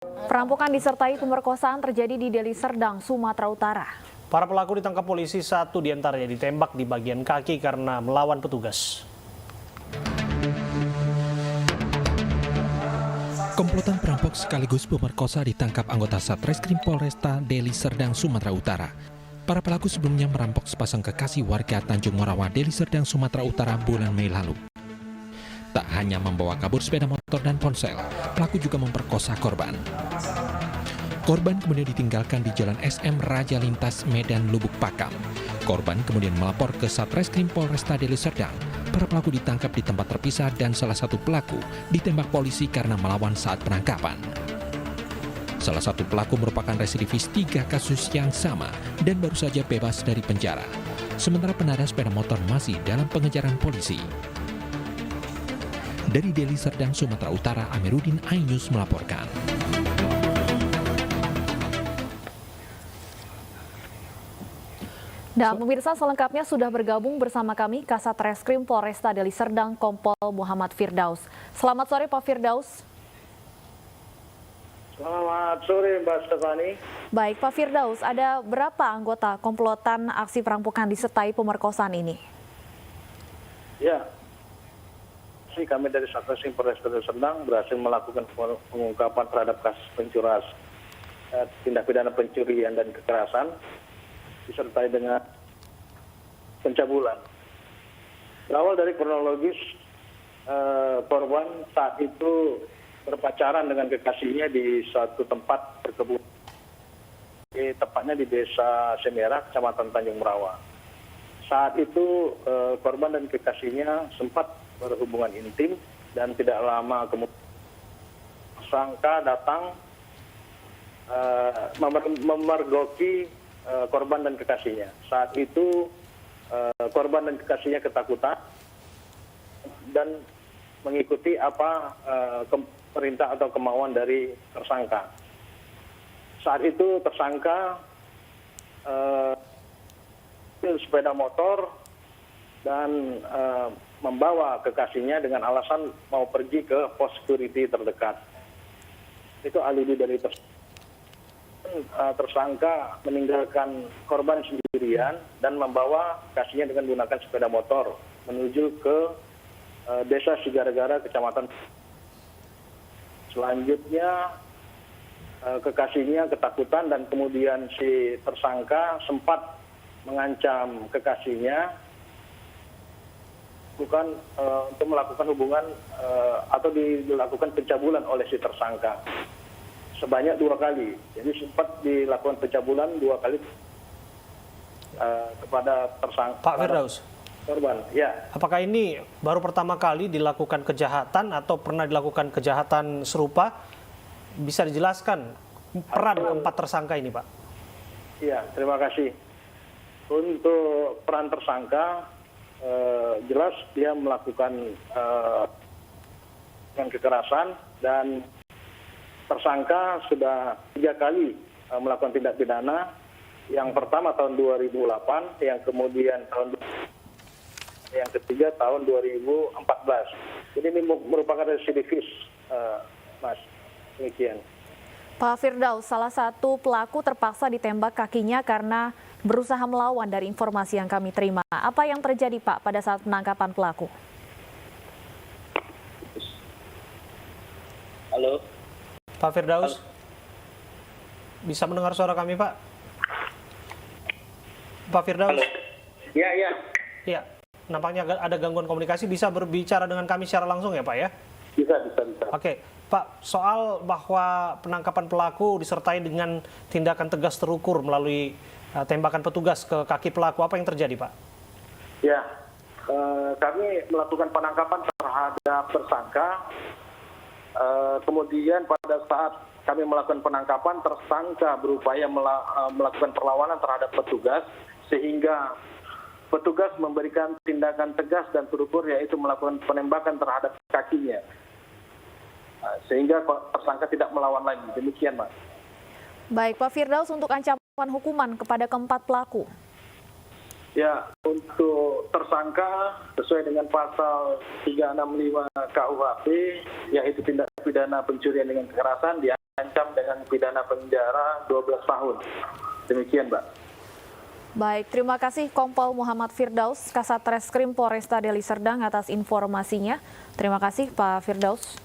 Perampokan disertai pemerkosaan terjadi di Deli Serdang, Sumatera Utara. Para pelaku ditangkap polisi, satu diantaranya ditembak di bagian kaki karena melawan petugas. Komplotan perampok sekaligus pemerkosa ditangkap anggota Satreskrim Polresta Deli Serdang, Sumatera Utara. Para pelaku sebelumnya merampok sepasang kekasih warga Tanjung Morawa, Deli Serdang, Sumatera Utara bulan Mei lalu. Tak hanya membawa kabur sepeda motor dan ponsel, pelaku juga memperkosa korban. Korban kemudian ditinggalkan di Jalan SM Raja Lintas Medan Lubuk Pakam. Korban kemudian melapor ke Satreskrim Polresta Deli Serdang. Para pelaku ditangkap di tempat terpisah dan salah satu pelaku ditembak polisi karena melawan saat penangkapan. Salah satu pelaku merupakan residivis 3 kasus yang sama dan baru saja bebas dari penjara. Sementara pengendara sepeda motor masih dalam pengejaran polisi. Dari Deli Serdang, Sumatera Utara, Amiruddin iNews melaporkan. Dan pemirsa, selengkapnya sudah bergabung bersama kami Kasat Reskrim Polresta Deli Serdang, Kompol Muhammad Firdaus. Selamat sore Pak Firdaus. Selamat sore Mbak Stefani. Baik Pak Firdaus, ada berapa anggota komplotan aksi perampokan disertai pemerkosaan ini? Ya, kami dari Satreskrim Polresta Deli Serdang berhasil melakukan pengungkapan terhadap kasus pencurian, tindak pidana pencurian dan kekerasan, disertai dengan pencabulan. Berawal dari kronologis, korban saat itu berpacaran dengan kekasihnya di suatu tempat perkebunan, tepatnya di Desa Semerah, Kecamatan Tanjung Morawa. Saat itu korban dan kekasihnya sempat berhubungan intim dan tidak lama kemudian tersangka datang memergoki korban dan kekasihnya. Saat itu korban dan kekasihnya ketakutan dan mengikuti apa perintah atau kemauan dari tersangka. Saat itu tersangka sepeda motor dan membawa kekasihnya dengan alasan mau pergi ke pos security terdekat. Itu alibi dari tersangka meninggalkan korban sendirian dan membawa kekasihnya dengan menggunakan sepeda motor menuju ke Desa Sigaragara, Kecamatan. Selanjutnya kekasihnya ketakutan dan kemudian si tersangka sempat mengancam kekasihnya bukan untuk melakukan hubungan atau dilakukan pencabulan oleh si tersangka sebanyak 2 kali. Jadi sempat dilakukan pencabulan 2 kali kepada tersangka. Pak Firdaus, korban, ya. apakah ini baru pertama kali dilakukan kejahatan atau pernah dilakukan kejahatan serupa? Bisa dijelaskan peran keempat tersangka ini, Pak? Iya, terima kasih. Untuk peran tersangka, jelas dia melakukan kekerasan dan tersangka sudah 3 kali melakukan tindak pidana. Yang pertama tahun 2008, yang kemudian yang ketiga tahun 2014. Jadi ini merupakan residivis, Mas. Demikian. Pak Firdaus, salah satu pelaku terpaksa ditembak kakinya karena berusaha melawan dari informasi yang kami terima. Apa yang terjadi Pak pada saat penangkapan pelaku? Halo. Pak Firdaus, bisa mendengar suara kami, Pak? Pak Firdaus? Halo. Iya, iya. Iya, nampaknya ada gangguan komunikasi. Bisa berbicara dengan kami secara langsung ya, Pak ya? Bisa. Oke, Pak, soal bahwa penangkapan pelaku disertai dengan tindakan tegas terukur melalui tembakan petugas ke kaki pelaku, apa yang terjadi, Pak? Ya, kami melakukan penangkapan terhadap tersangka. Kemudian pada saat kami melakukan penangkapan, tersangka berupaya melakukan perlawanan terhadap petugas, sehingga petugas memberikan tindakan tegas dan terukur, yaitu melakukan penembakan terhadap kakinya. Sehingga tersangka tidak melawan lagi. Demikian, Mas. Baik, Pak Firdaus, untuk ancaman hukuman kepada keempat pelaku. Ya, untuk tersangka sesuai dengan pasal 365 KUHP, yaitu tindak pidana pencurian dengan kekerasan, diancam dengan pidana penjara 12 tahun. Demikian, Mbak. Baik, terima kasih Kompol Muhammad Firdaus, Kasat Reskrim Polresta Deli Serdang atas informasinya. Terima kasih Pak Firdaus.